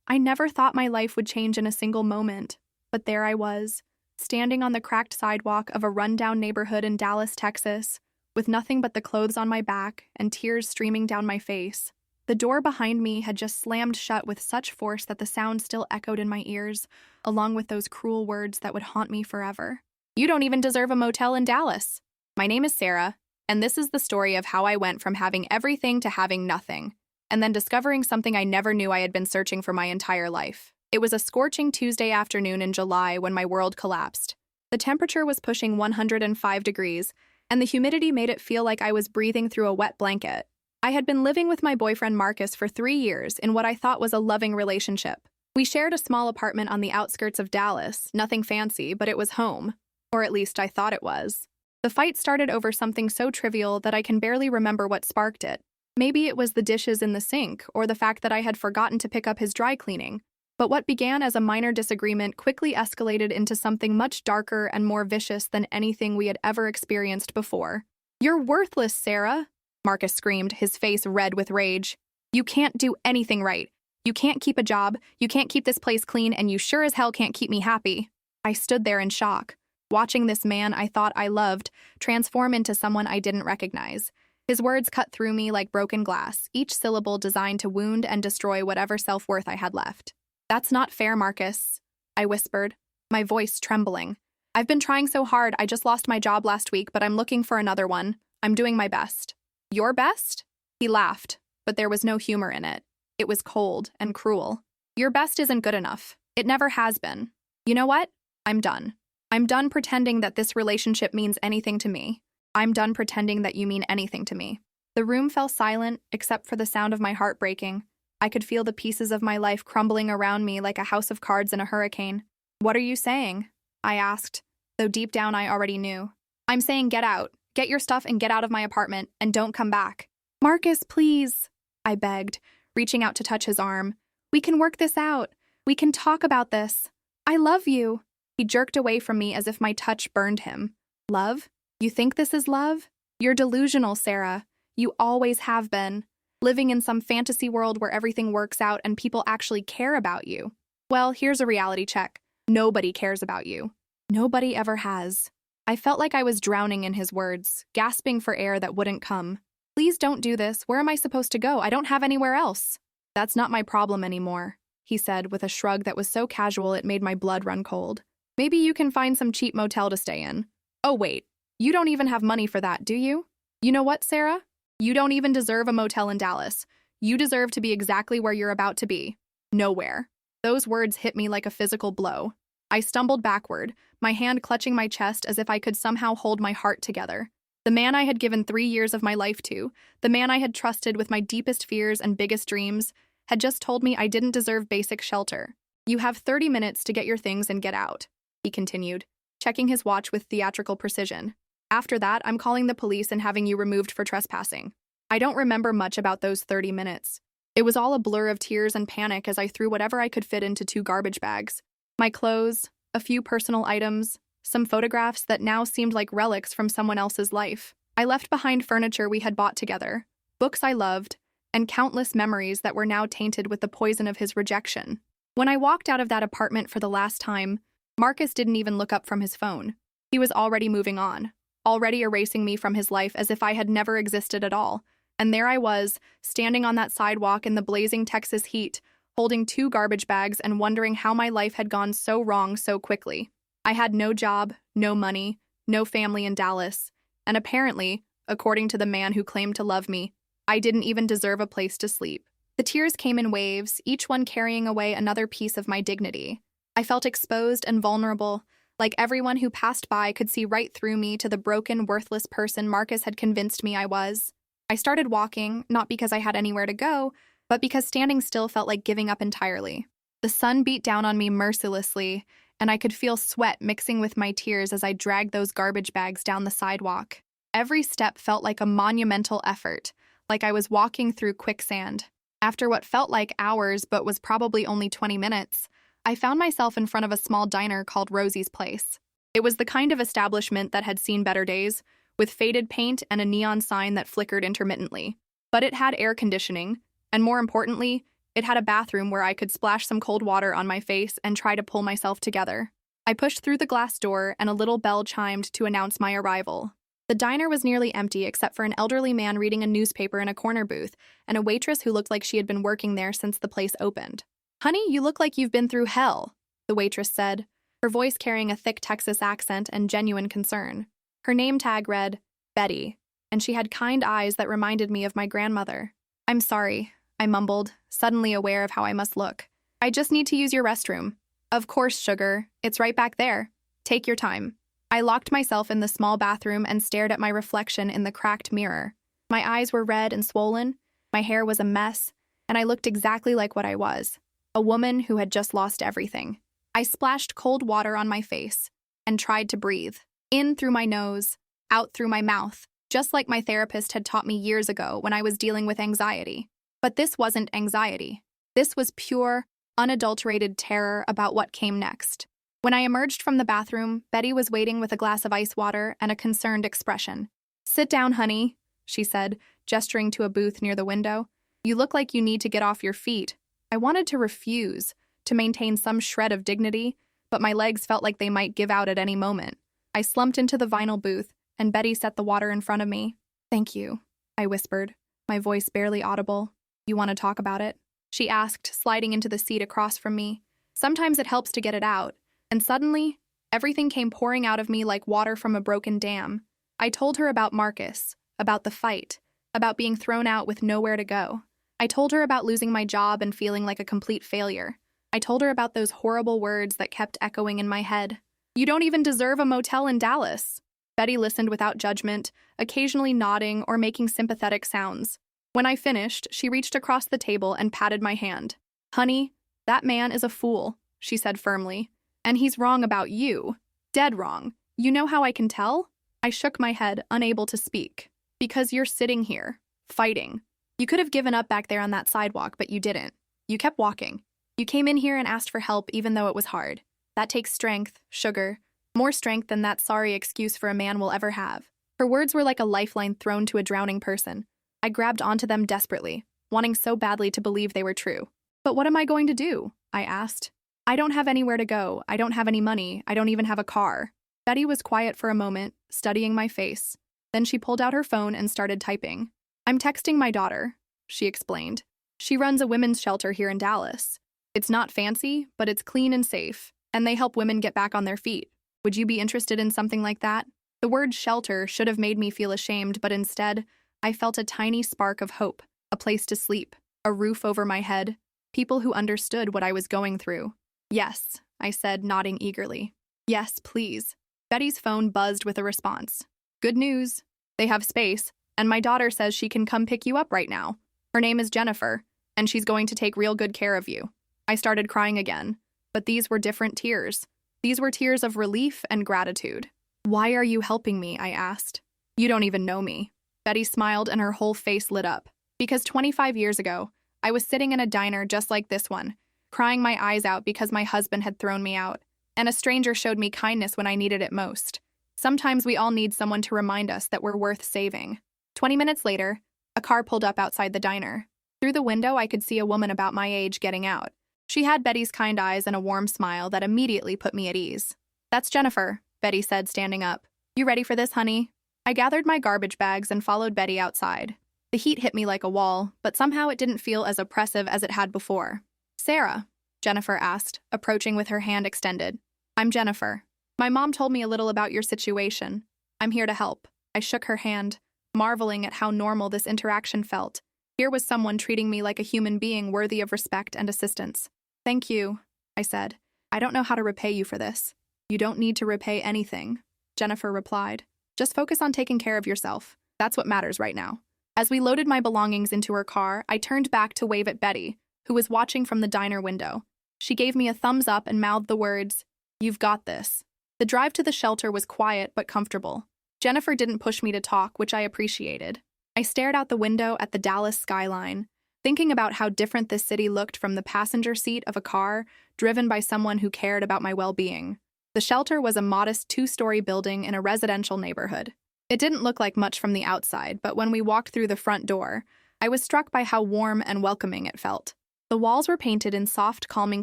I never thought my life would change in a single moment, but there I was, standing on the cracked sidewalk of a rundown neighborhood in Dallas, Texas, with nothing but the clothes on my back and tears streaming down my face. The door behind me had just slammed shut with such force that the sound still echoed in my ears, along with those cruel words that would haunt me forever. "You don't even deserve a motel in Dallas." My name is Sarah, and this is the story of how I went from having everything to having nothing, and then discovering something I never knew I had been searching for my entire life. It was a scorching Tuesday afternoon in July when my world collapsed. The temperature was pushing 105 degrees, and the humidity made it feel like I was breathing through a wet blanket. I had been living with my boyfriend Marcus for 3 years in what I thought was a loving relationship. We shared a small apartment on the outskirts of Dallas, nothing fancy, but it was home. Or at least I thought it was. The fight started over something so trivial that I can barely remember what sparked it. Maybe it was the dishes in the sink, or the fact that I had forgotten to pick up his dry cleaning. But what began as a minor disagreement quickly escalated into something much darker and more vicious than anything we had ever experienced before. "You're worthless, Sarah," Marcus screamed, his face red with rage. "You can't do anything right. You can't keep a job, you can't keep this place clean, and you sure as hell can't keep me happy." I stood there in shock, watching this man I thought I loved transform into someone I didn't recognize. His words cut through me like broken glass, each syllable designed to wound and destroy whatever self-worth I had left. "That's not fair, Marcus," I whispered, my voice trembling. "I've been trying so hard. I just lost my job last week, but I'm looking for another one. I'm doing my best." "Your best?" He laughed, but there was no humor in it. It was cold and cruel. "Your best isn't good enough. It never has been. You know what? I'm done. I'm done pretending that this relationship means anything to me. I'm done pretending that you mean anything to me." The room fell silent, except for the sound of my heart breaking. I could feel the pieces of my life crumbling around me like a house of cards in a hurricane. "What are you saying?" I asked, though deep down I already knew. "I'm saying get out. Get your stuff and get out of my apartment, and don't come back." "Marcus, please," I begged, reaching out to touch his arm. "We can work this out. We can talk about this. I love you." He jerked away from me as if my touch burned him. "Love? You think this is love? You're delusional, Sarah. You always have been. Living in some fantasy world where everything works out and people actually care about you. Well, here's a reality check. Nobody cares about you. Nobody ever has." I felt like I was drowning in his words, gasping for air that wouldn't come. "Please don't do this. Where am I supposed to go? I don't have anywhere else." "That's not my problem anymore," he said with a shrug that was so casual it made my blood run cold. "Maybe you can find some cheap motel to stay in." "Oh wait, you don't even have money for that, do you?" "You know what, Sarah? You don't even deserve a motel in Dallas. You deserve to be exactly where you're about to be. Nowhere." Those words hit me like a physical blow. I stumbled backward, my hand clutching my chest as if I could somehow hold my heart together. The man I had given 3 years of my life to, the man I had trusted with my deepest fears and biggest dreams, had just told me I didn't deserve basic shelter. "You have 30 minutes to get your things and get out," he continued, checking his watch with theatrical precision. "After that, I'm calling the police and having you removed for trespassing." I don't remember much about those 30 minutes. It was all a blur of tears and panic as I threw whatever I could fit into 2 garbage bags. My clothes, a few personal items, some photographs that now seemed like relics from someone else's life. I left behind furniture we had bought together, books I loved, and countless memories that were now tainted with the poison of his rejection. When I walked out of that apartment for the last time, Marcus didn't even look up from his phone. He was already moving on, already erasing me from his life as if I had never existed at all. And there I was, standing on that sidewalk in the blazing Texas heat, holding 2 garbage bags and wondering how my life had gone so wrong so quickly. I had no job, no money, no family in Dallas, and apparently, according to the man who claimed to love me, I didn't even deserve a place to sleep. The tears came in waves, each one carrying away another piece of my dignity. I felt exposed and vulnerable, like everyone who passed by could see right through me to the broken, worthless person Marcus had convinced me I was. I started walking, not because I had anywhere to go, but because standing still felt like giving up entirely. The sun beat down on me mercilessly, and I could feel sweat mixing with my tears as I dragged those garbage bags down the sidewalk. Every step felt like a monumental effort, like I was walking through quicksand. After what felt like hours but was probably only 20 minutes, I found myself in front of a small diner called Rosie's Place. It was the kind of establishment that had seen better days, with faded paint and a neon sign that flickered intermittently. But it had air conditioning, and more importantly, It had a bathroom where I could splash some cold water on my face and try to pull myself together. I pushed through the glass door and a little bell chimed to announce my arrival. The diner was nearly empty except for an elderly man reading a newspaper in a corner booth and a waitress who looked like she had been working there since the place opened. "Honey, you look like you've been through hell," the waitress said, her voice carrying a thick Texas accent and genuine concern. Her name tag read, Betty, and she had kind eyes that reminded me of my grandmother. "I'm sorry," I mumbled, suddenly aware of how I must look. "I just need to use your restroom." "Of course, sugar. It's right back there. Take your time." I locked myself in the small bathroom and stared at my reflection in the cracked mirror. My eyes were red and swollen, my hair was a mess, and I looked exactly like what I was, a woman who had just lost everything. I splashed cold water on my face and tried to breathe, in through my nose, out through my mouth, just like my therapist had taught me years ago when I was dealing with anxiety. But this wasn't anxiety. This was pure, unadulterated terror about what came next. When I emerged from the bathroom, Betty was waiting with a glass of ice water and a concerned expression. "Sit down, honey," she said, gesturing to a booth near the window. "You look like you need to get off your feet." I wanted to refuse, to maintain some shred of dignity, but my legs felt like they might give out at any moment. I slumped into the vinyl booth, and Betty set the water in front of me. "Thank you," I whispered, my voice barely audible. "You want to talk about it?" she asked, sliding into the seat across from me. Sometimes it helps to get it out. And suddenly, everything came pouring out of me like water from a broken dam. I told her about Marcus, about the fight, about being thrown out with nowhere to go. I told her about losing my job and feeling like a complete failure. I told her about those horrible words that kept echoing in my head. "You don't even deserve a motel in Dallas." Betty listened without judgment, occasionally nodding or making sympathetic sounds. When I finished, she reached across the table and patted my hand. "Honey, that man is a fool," she said firmly. "And he's wrong about you. Dead wrong. You know how I can tell?" I shook my head, unable to speak. "Because you're sitting here, fighting. You could have given up back there on that sidewalk, but you didn't. You kept walking. You came in here and asked for help even though it was hard. That takes strength, sugar. More strength than that sorry excuse for a man will ever have." Her words were like a lifeline thrown to a drowning person. I grabbed onto them desperately, wanting so badly to believe they were true. "But what am I going to do?" I asked. "I don't have anywhere to go. I don't have any money. I don't even have a car." Betty was quiet for a moment, studying my face. Then she pulled out her phone and started typing. "I'm texting my daughter," she explained. "She runs a women's shelter here in Dallas. It's not fancy, but it's clean and safe, and they help women get back on their feet. Would you be interested in something like that?" The word shelter should have made me feel ashamed, but instead, I felt a tiny spark of hope, a place to sleep, a roof over my head, people who understood what I was going through. "Yes," I said, nodding eagerly. "Yes, please." Betty's phone buzzed with a response. "Good news. They have space, and my daughter says she can come pick you up right now. Her name is Jennifer, and she's going to take real good care of you." I started crying again, but these were different tears. These were tears of relief and gratitude. "Why are you helping me?" I asked. "You don't even know me." Betty smiled and her whole face lit up. "Because 25 years ago, I was sitting in a diner just like this one, crying my eyes out because my husband had thrown me out, and a stranger showed me kindness when I needed it most. Sometimes we all need someone to remind us that we're worth saving." 20 minutes later, a car pulled up outside the diner. Through the window, I could see a woman about my age getting out. She had Betty's kind eyes and a warm smile that immediately put me at ease. "That's Jennifer," Betty said, standing up. "You ready for this, honey?" I gathered my garbage bags and followed Betty outside. The heat hit me like a wall, but somehow it didn't feel as oppressive as it had before. "Sarah?" Jennifer asked, approaching with her hand extended. "I'm Jennifer. My mom told me a little about your situation. I'm here to help." I shook her hand, marveling at how normal this interaction felt. Here was someone treating me like a human being worthy of respect and assistance. "Thank you," I said. "I don't know how to repay you for this." "You don't need to repay anything," Jennifer replied. "Just focus on taking care of yourself. That's what matters right now." As we loaded my belongings into her car, I turned back to wave at Betty, who was watching from the diner window. She gave me a thumbs up and mouthed the words, "You've got this." The drive to the shelter was quiet but comfortable. Jennifer didn't push me to talk, which I appreciated. I stared out the window at the Dallas skyline, thinking about how different this city looked from the passenger seat of a car driven by someone who cared about my well-being. The shelter was a modest 2-story building in a residential neighborhood. It didn't look like much from the outside, but when we walked through the front door, I was struck by how warm and welcoming it felt. The walls were painted in soft, calming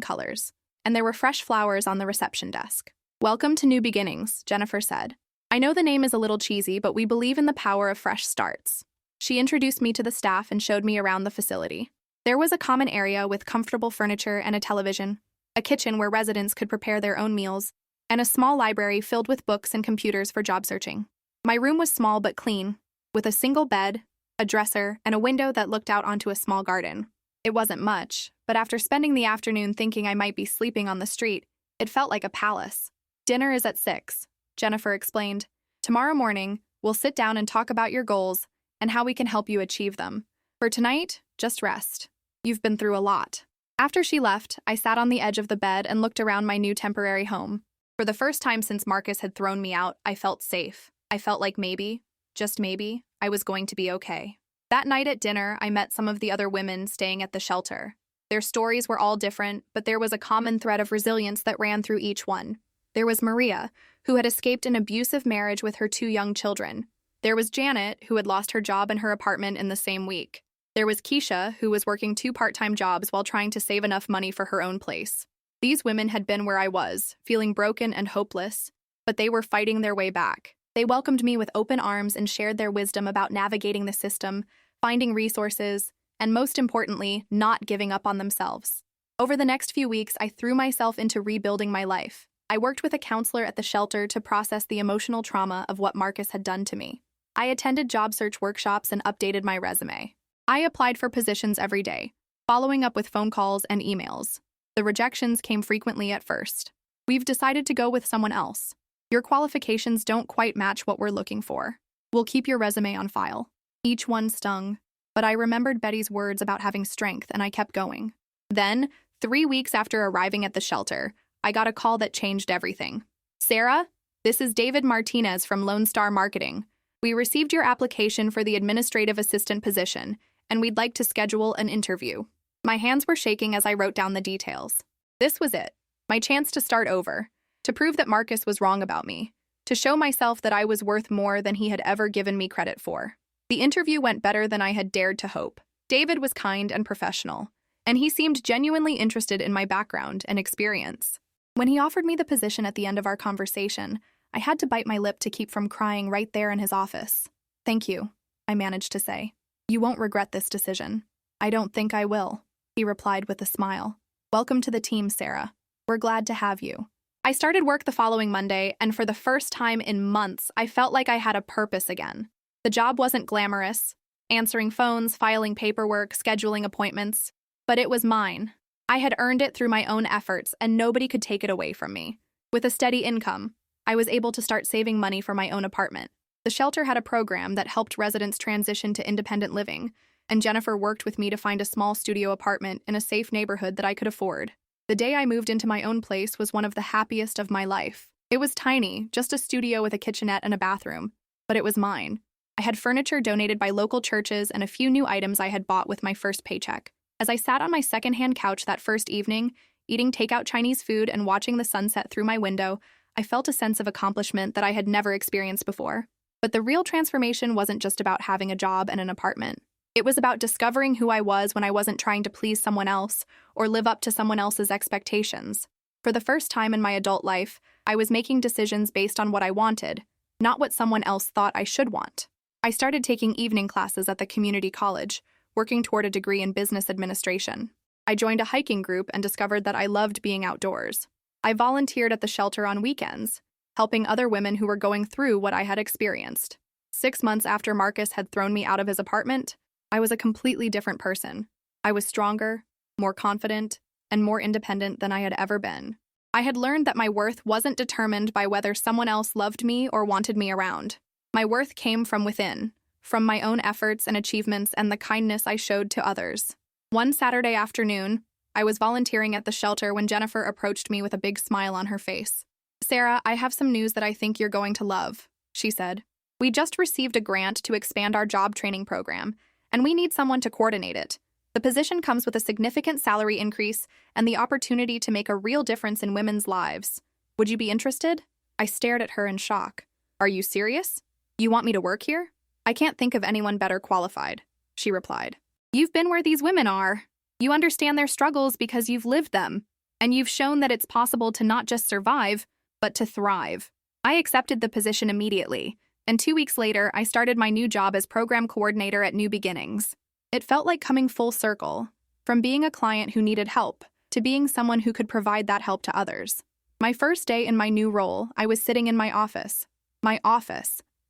colors, and there were fresh flowers on the reception desk. "Welcome to New Beginnings," Jennifer said. "I know the name is a little cheesy, but we believe in the power of fresh starts." She introduced me to the staff and showed me around the facility. There was a common area with comfortable furniture and a television, a kitchen where residents could prepare their own meals, and a small library filled with books and computers for job searching. My room was small but clean, with a single bed, a dresser, and a window that looked out onto a small garden. It wasn't much, but after spending the afternoon thinking I might be sleeping on the street, it felt like a palace. "Dinner is at 6, Jennifer explained. "Tomorrow morning, we'll sit down and talk about your goals and how we can help you achieve them. For tonight, just rest. You've been through a lot." After she left, I sat on the edge of the bed and looked around my new temporary home. For the first time since Marcus had thrown me out, I felt safe. I felt like maybe, just maybe, I was going to be okay. That night at dinner, I met some of the other women staying at the shelter. Their stories were all different, but there was a common thread of resilience that ran through each one. There was Maria, who had escaped an abusive marriage with her 2 young children. There was Janet, who had lost her job and her apartment in the same week. There was Keisha, who was working 2 part-time jobs while trying to save enough money for her own place. These women had been where I was, feeling broken and hopeless, but they were fighting their way back. They welcomed me with open arms and shared their wisdom about navigating the system, finding resources, and most importantly, not giving up on themselves. Over the next few weeks, I threw myself into rebuilding my life. I worked with a counselor at the shelter to process the emotional trauma of what Marcus had done to me. I attended job search workshops and updated my resume. I applied for positions every day, following up with phone calls and emails. The rejections came frequently at first. "We've decided to go with someone else. Your qualifications don't quite match what we're looking for. We'll keep your resume on file." Each one stung, but I remembered Betty's words about having strength, and I kept going. Then, 3 weeks after arriving at the shelter, I got a call that changed everything. "Sarah, this is David Martinez from Lone Star Marketing. We received your application for the administrative assistant position, and we'd like to schedule an interview." My hands were shaking as I wrote down the details. This was it, my chance to start over, to prove that Marcus was wrong about me, to show myself that I was worth more than he had ever given me credit for. The interview went better than I had dared to hope. David was kind and professional, and he seemed genuinely interested in my background and experience. When he offered me the position at the end of our conversation, I had to bite my lip to keep from crying right there in his office. "Thank you," I managed to say. "You won't regret this decision." "I don't think I will," he replied with a smile. "Welcome to the team, Sarah. We're glad to have you." I started work the following Monday, and for the first time in months, I felt like I had a purpose again. The job wasn't glamorous, answering phones, filing paperwork, scheduling appointments, but it was mine. I had earned it through my own efforts, and nobody could take it away from me. With a steady income, I was able to start saving money for my own apartment. The shelter had a program that helped residents transition to independent living, and Jennifer worked with me to find a small studio apartment in a safe neighborhood that I could afford. The day I moved into my own place was one of the happiest of my life. It was tiny, just a studio with a kitchenette and a bathroom, but it was mine. I had furniture donated by local churches and a few new items I had bought with my first paycheck. As I sat on my secondhand couch that first evening, eating takeout Chinese food and watching the sunset through my window, I felt a sense of accomplishment that I had never experienced before. But the real transformation wasn't just about having a job and an apartment. It was about discovering who I was when I wasn't trying to please someone else or live up to someone else's expectations. For the first time in my adult life, I was making decisions based on what I wanted, not what someone else thought I should want. I started taking evening classes at the community college, working toward a degree in business administration. I joined a hiking group and discovered that I loved being outdoors. I volunteered at the shelter on weekends, helping other women who were going through what I had experienced. 6 months after Marcus had thrown me out of his apartment, I was a completely different person. I was stronger, more confident, and more independent than I had ever been. I had learned that my worth wasn't determined by whether someone else loved me or wanted me around. My worth came from within, from my own efforts and achievements and the kindness I showed to others. One Saturday afternoon, I was volunteering at the shelter when Jennifer approached me with a big smile on her face. "Sarah, I have some news that I think you're going to love," she said. "We just received a grant to expand our job training program, and we need someone to coordinate it. The position comes with a significant salary increase and the opportunity to make a real difference in women's lives. Would you be interested?" I stared at her in shock. "Are you serious? You want me to work here?" "I can't think of anyone better qualified," she replied. "You've been where these women are. You understand their struggles because you've lived them, and you've shown that it's possible to not just survive, but to thrive. I accepted the position immediately, and 2 weeks later, I started my new job as program coordinator at New Beginnings. It felt like coming full circle, from being a client who needed help to being someone who could provide that help to others. My first day in my new role, I was sitting in my office,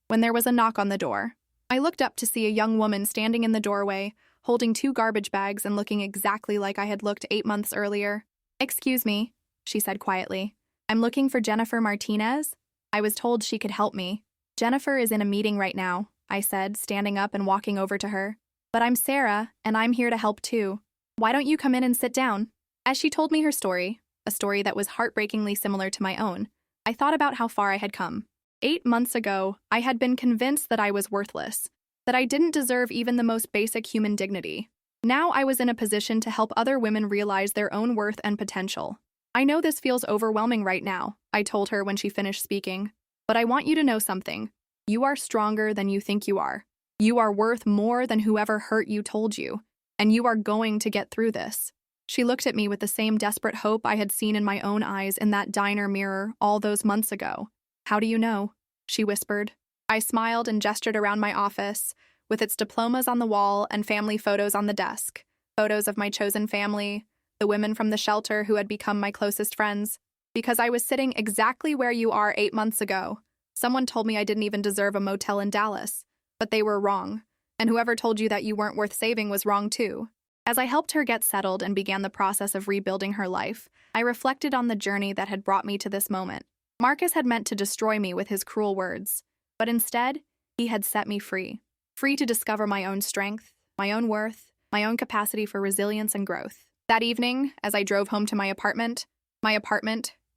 when there was a knock on the door. I looked up to see a young woman standing in the doorway, holding 2 garbage bags and looking exactly like I had looked 8 months earlier. "Excuse me," she said quietly. "I'm looking for Jennifer Martinez. I was told she could help me." "Jennifer is in a meeting right now," I said, standing up and walking over to her. "But I'm Sarah, and I'm here to help too. Why don't you come in and sit down?" As she told me her story, a story that was heartbreakingly similar to my own, I thought about how far I had come. 8 months ago, I had been convinced that I was worthless, that I didn't deserve even the most basic human dignity. Now I was in a position to help other women realize their own worth and potential. "I know this feels overwhelming right now," I told her when she finished speaking, "but I want you to know something. You are stronger than you think you are. You are worth more than whoever hurt you told you, and you are going to get through this." She looked at me with the same desperate hope I had seen in my own eyes in that diner mirror all those months ago. "How do you know?" she whispered. I smiled and gestured around my office, with its diplomas on the wall and family photos on the desk, photos of my chosen family, the women from the shelter who had become my closest friends. "Because I was sitting exactly where you are 8 months ago. Someone told me I didn't even deserve a motel in Dallas, but they were wrong, and whoever told you that you weren't worth saving was wrong too." As I helped her get settled and began the process of rebuilding her life, I reflected on the journey that had brought me to this moment. Marcus had meant to destroy me with his cruel words, but instead, he had set me free. Free to discover my own strength, my own worth, my own capacity for resilience and growth. That evening, as I drove home to my apartment,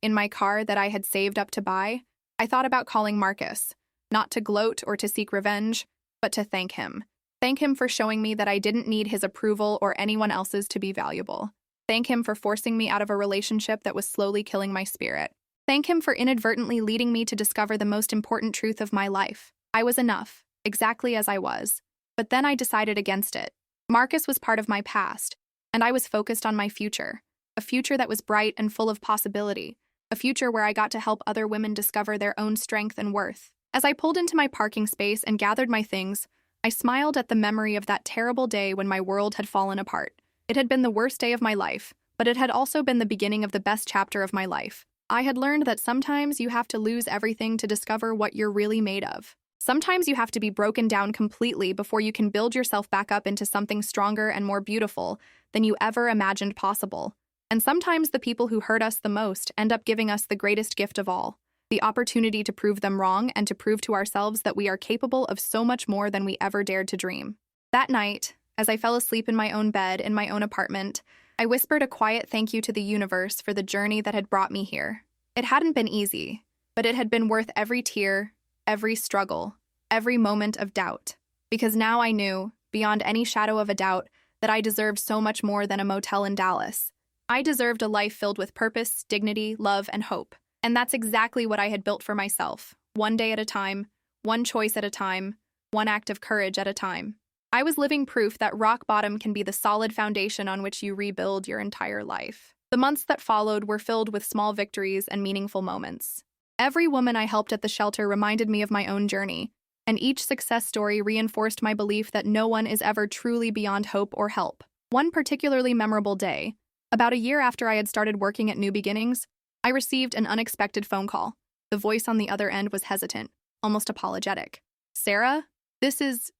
in my car that I had saved up to buy, I thought about calling Marcus, not to gloat or to seek revenge, but to thank him. Thank him for showing me that I didn't need his approval or anyone else's to be valuable. Thank him for forcing me out of a relationship that was slowly killing my spirit. Thank him for inadvertently leading me to discover the most important truth of my life. I was enough, exactly as I was. But then I decided against it. Marcus was part of my past, and I was focused on my future. A future that was bright and full of possibility. A future where I got to help other women discover their own strength and worth. As I pulled into my parking space and gathered my things, I smiled at the memory of that terrible day when my world had fallen apart. It had been the worst day of my life, but it had also been the beginning of the best chapter of my life. I had learned that sometimes you have to lose everything to discover what you're really made of. Sometimes you have to be broken down completely before you can build yourself back up into something stronger and more beautiful than you ever imagined possible. And sometimes the people who hurt us the most end up giving us the greatest gift of all. The opportunity to prove them wrong and to prove to ourselves that we are capable of so much more than we ever dared to dream. That night, as I fell asleep in my own bed in my own apartment, I whispered a quiet thank you to the universe for the journey that had brought me here. It hadn't been easy, but it had been worth every tear, every struggle, every moment of doubt. Because now I knew, beyond any shadow of a doubt, that I deserved so much more than a motel in Dallas. I deserved a life filled with purpose, dignity, love, and hope. And that's exactly what I had built for myself, one day at a time, one choice at a time, one act of courage at a time. I was living proof that rock bottom can be the solid foundation on which you rebuild your entire life. The months that followed were filled with small victories and meaningful moments. Every woman I helped at the shelter reminded me of my own journey, and each success story reinforced my belief that no one is ever truly beyond hope or help. One particularly memorable day, about a year after I had started working at New Beginnings, I received an unexpected phone call. The voice on the other end was hesitant, almost apologetic. "Sarah, this is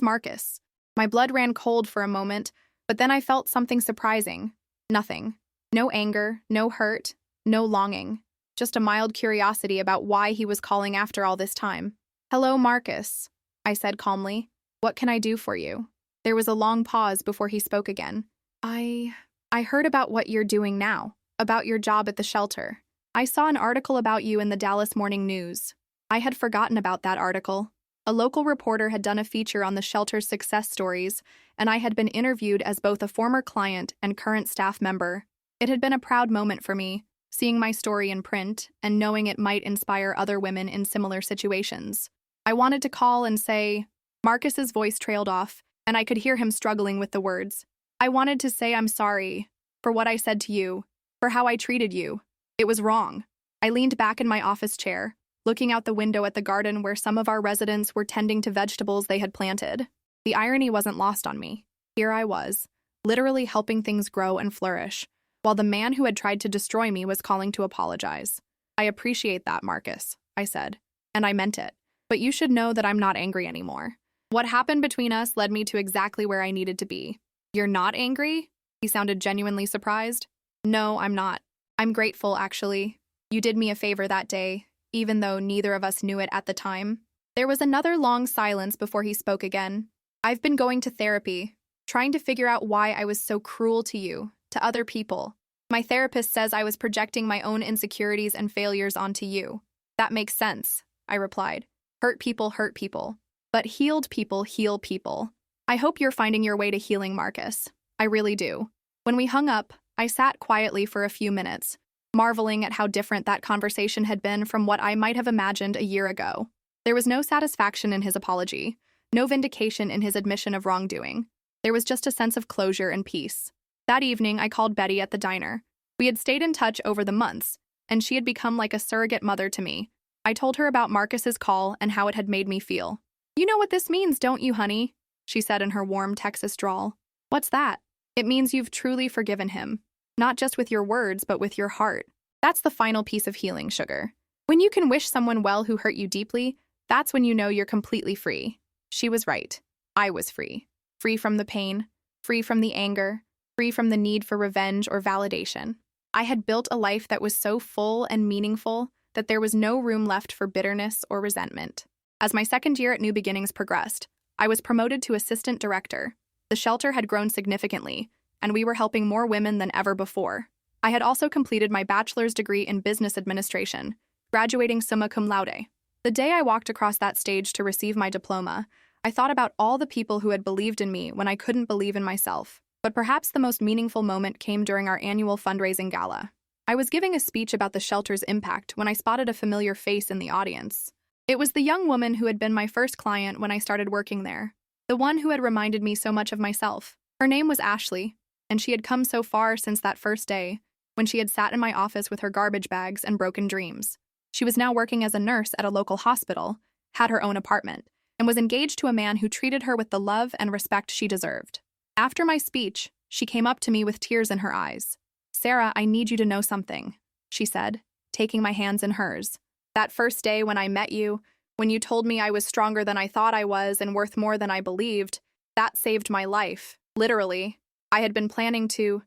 Marcus." My blood ran cold for a moment, but then I felt something surprising. Nothing. No anger, no hurt, no longing. Just a mild curiosity about why he was calling after all this time. "Hello, Marcus," I said calmly. "What can I do for you?" There was a long pause before he spoke again. I heard about what you're doing now. About your job at the shelter. I saw an article about you in the Dallas Morning News. I had forgotten about that article. A local reporter had done a feature on the shelter's success stories, and I had been interviewed as both a former client and current staff member. It had been a proud moment for me, seeing my story in print and knowing it might inspire other women in similar situations. I wanted to call and say, Marcus's voice trailed off, and I could hear him struggling with the words. I wanted to say I'm sorry for what I said to you, for how I treated you. It was wrong. I leaned back in my office chair, looking out the window at the garden where some of our residents were tending to vegetables they had planted. The irony wasn't lost on me. Here I was, literally helping things grow and flourish, while the man who had tried to destroy me was calling to apologize. I appreciate that, Marcus, I said, and I meant it. But you should know that I'm not angry anymore. What happened between us led me to exactly where I needed to be. You're not angry? He sounded genuinely surprised. No, I'm not. I'm grateful, actually. You did me a favor that day, even though neither of us knew it at the time. There was another long silence before he spoke again. I've been going to therapy, trying to figure out why I was so cruel to you, to other people. My therapist says I was projecting my own insecurities and failures onto you. That makes sense, I replied. Hurt people, but healed people heal people. I hope you're finding your way to healing, Marcus. I really do. When we hung up, I sat quietly for a few minutes, marveling at how different that conversation had been from what I might have imagined a year ago. There was no satisfaction in his apology, no vindication in his admission of wrongdoing. There was just a sense of closure and peace. That evening, I called Betty at the diner. We had stayed in touch over the months, and she had become like a surrogate mother to me. I told her about Marcus's call and how it had made me feel. You know what this means, don't you, honey? She said in her warm Texas drawl. What's that? It means you've truly forgiven him. Not just with your words, but with your heart. That's the final piece of healing, sugar. When you can wish someone well who hurt you deeply, that's when you know you're completely free. She was right. I was free. Free from the pain, free from the anger, free from the need for revenge or validation. I had built a life that was so full and meaningful that there was no room left for bitterness or resentment. As my second year at New Beginnings progressed, I was promoted to assistant director. The shelter had grown significantly, and we were helping more women than ever before. I had also completed my bachelor's degree in business administration, graduating summa cum laude. The day I walked across that stage to receive my diploma, I thought about all the people who had believed in me when I couldn't believe in myself. But perhaps the most meaningful moment came during our annual fundraising gala. I was giving a speech about the shelter's impact when I spotted a familiar face in the audience. It was the young woman who had been my first client when I started working there, the one who had reminded me so much of myself. Her name was Ashley, and she had come so far since that first day, when she had sat in my office with her garbage bags and broken dreams. She was now working as a nurse at a local hospital, had her own apartment, and was engaged to a man who treated her with the love and respect she deserved. After my speech, she came up to me with tears in her eyes. Sarah, I need you to know something, she said, taking my hands in hers. That first day when I met you, when you told me I was stronger than I thought I was and worth more than I believed, that saved my life, literally. I had been planning to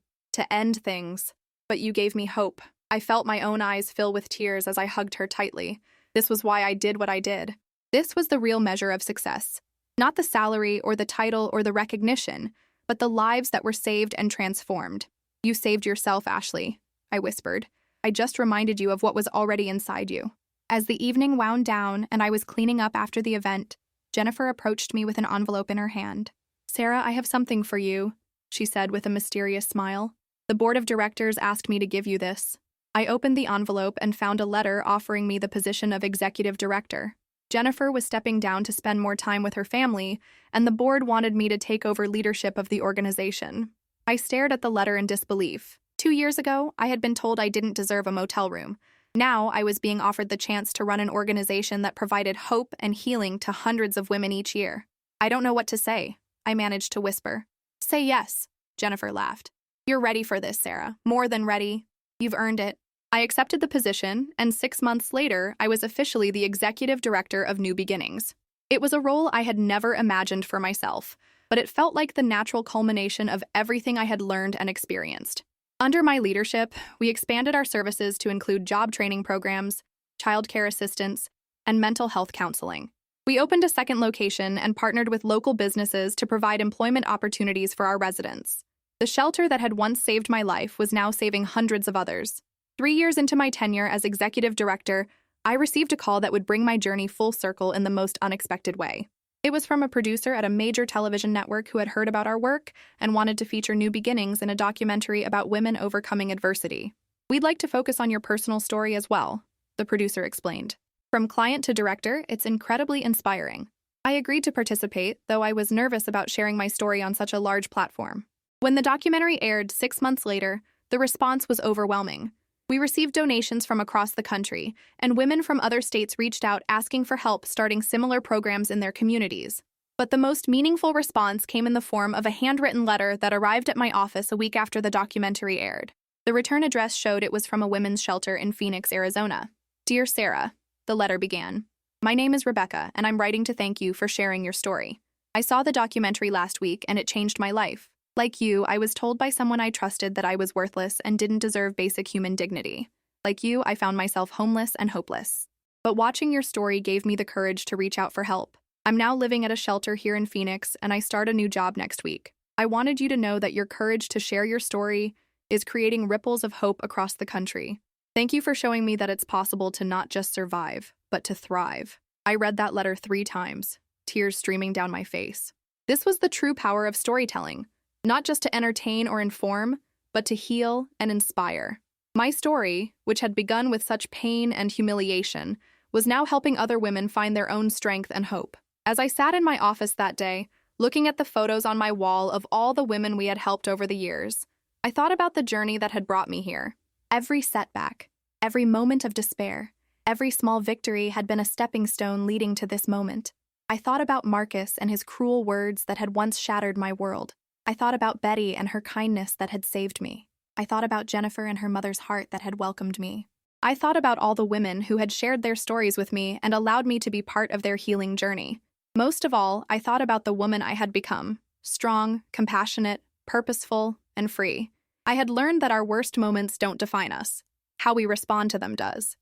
end things, but you gave me hope. I felt my own eyes fill with tears as I hugged her tightly. This was why I did what I did. This was the real measure of success. Not the salary or the title or the recognition, but the lives that were saved and transformed. You saved yourself, Ashley, I whispered. I just reminded you of what was already inside you. As the evening wound down and I was cleaning up after the event, Jennifer approached me with an envelope in her hand. Sarah, I have something for you, she said with a mysterious smile. The board of directors asked me to give you this. I opened the envelope and found a letter offering me the position of executive director. Jennifer was stepping down to spend more time with her family, and the board wanted me to take over leadership of the organization. I stared at the letter in disbelief. 2 years ago, I had been told I didn't deserve a motel room. Now, I was being offered the chance to run an organization that provided hope and healing to hundreds of women each year. I don't know what to say, I managed to whisper. Say yes, Jennifer laughed. You're ready for this, Sarah. More than ready. You've earned it. I accepted the position, and 6 months later, I was officially the executive director of New Beginnings. It was a role I had never imagined for myself, but it felt like the natural culmination of everything I had learned and experienced. Under my leadership, we expanded our services to include job training programs, childcare assistance, and mental health counseling. We opened a second location and partnered with local businesses to provide employment opportunities for our residents. The shelter that had once saved my life was now saving hundreds of others. 3 years into my tenure as executive director, I received a call that would bring my journey full circle in the most unexpected way. It was from a producer at a major television network who had heard about our work and wanted to feature New Beginnings in a documentary about women overcoming adversity. We'd like to focus on your personal story as well, the producer explained. From client to director, it's incredibly inspiring. I agreed to participate, though I was nervous about sharing my story on such a large platform. When the documentary aired 6 months later, the response was overwhelming. We received donations from across the country, and women from other states reached out asking for help starting similar programs in their communities. But the most meaningful response came in the form of a handwritten letter that arrived at my office a week after the documentary aired. The return address showed it was from a women's shelter in Phoenix, Arizona. "Dear Sarah," the letter began. "My name is Rebecca, and I'm writing to thank you for sharing your story. I saw the documentary last week, and it changed my life. Like you, I was told by someone I trusted that I was worthless and didn't deserve basic human dignity. Like you, I found myself homeless and hopeless. But watching your story gave me the courage to reach out for help. I'm now living at a shelter here in Phoenix, and I start a new job next week. I wanted you to know that your courage to share your story is creating ripples of hope across the country. Thank you for showing me that it's possible to not just survive, but to thrive." I read that letter 3 times, tears streaming down my face. This was the true power of storytelling. Not just to entertain or inform, but to heal and inspire. My story, which had begun with such pain and humiliation, was now helping other women find their own strength and hope. As I sat in my office that day, looking at the photos on my wall of all the women we had helped over the years, I thought about the journey that had brought me here. Every setback, every moment of despair, every small victory had been a stepping stone leading to this moment. I thought about Marcus and his cruel words that had once shattered my world. I thought about Betty and her kindness that had saved me. I thought about Jennifer and her mother's heart that had welcomed me. I thought about all the women who had shared their stories with me and allowed me to be part of their healing journey. Most of all, I thought about the woman I had become, strong, compassionate, purposeful, and free. I had learned that our worst moments don't define us. How we respond to them does.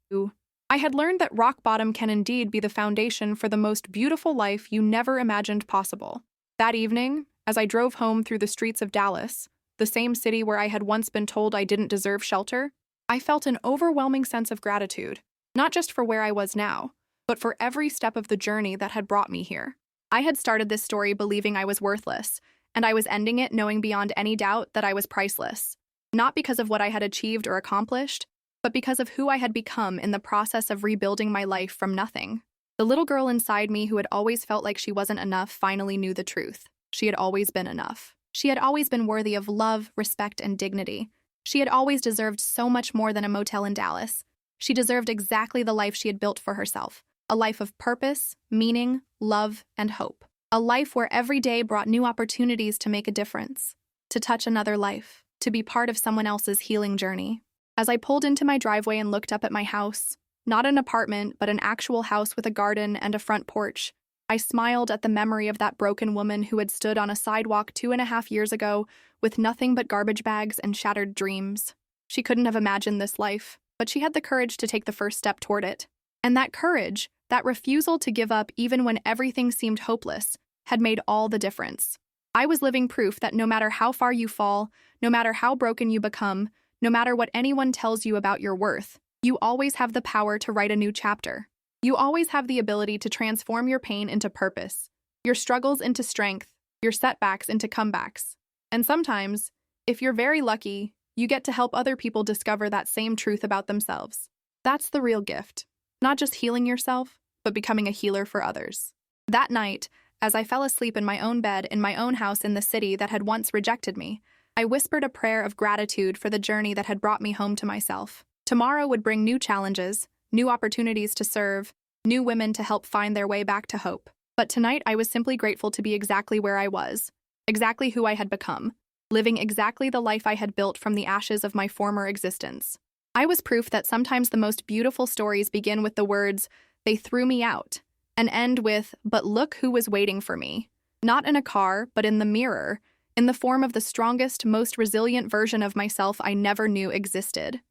I had learned that rock bottom can indeed be the foundation for the most beautiful life you never imagined possible. That evening, as I drove home through the streets of Dallas, the same city where I had once been told I didn't deserve shelter, I felt an overwhelming sense of gratitude, not just for where I was now, but for every step of the journey that had brought me here. I had started this story believing I was worthless, and I was ending it knowing beyond any doubt that I was priceless, not because of what I had achieved or accomplished, but because of who I had become in the process of rebuilding my life from nothing. The little girl inside me who had always felt like she wasn't enough finally knew the truth. She had always been enough. She had always been worthy of love, respect, and dignity. She had always deserved so much more than a motel in Dallas. She deserved exactly the life she had built for herself, a life of purpose, meaning, love, and hope. A life where every day brought new opportunities to make a difference, to touch another life, to be part of someone else's healing journey. As I pulled into my driveway and looked up at my house, not an apartment, but an actual house with a garden and a front porch, I smiled at the memory of that broken woman who had stood on a sidewalk 2.5 years ago with nothing but garbage bags and shattered dreams. She couldn't have imagined this life, but she had the courage to take the first step toward it. And that courage, that refusal to give up even when everything seemed hopeless, had made all the difference. I was living proof that no matter how far you fall, no matter how broken you become, no matter what anyone tells you about your worth, you always have the power to write a new chapter. You always have the ability to transform your pain into purpose, your struggles into strength, your setbacks into comebacks. And sometimes, if you're very lucky, you get to help other people discover that same truth about themselves. That's the real gift. Not just healing yourself, but becoming a healer for others. That night, as I fell asleep in my own bed in my own house in the city that had once rejected me, I whispered a prayer of gratitude for the journey that had brought me home to myself. Tomorrow would bring new challenges, new opportunities to serve, new women to help find their way back to hope. But tonight I was simply grateful to be exactly where I was, exactly who I had become, living exactly the life I had built from the ashes of my former existence. I was proof that sometimes the most beautiful stories begin with the words, "They threw me out," and end with, "But look who was waiting for me." Not in a car, but in the mirror, in the form of the strongest, most resilient version of myself I never knew existed.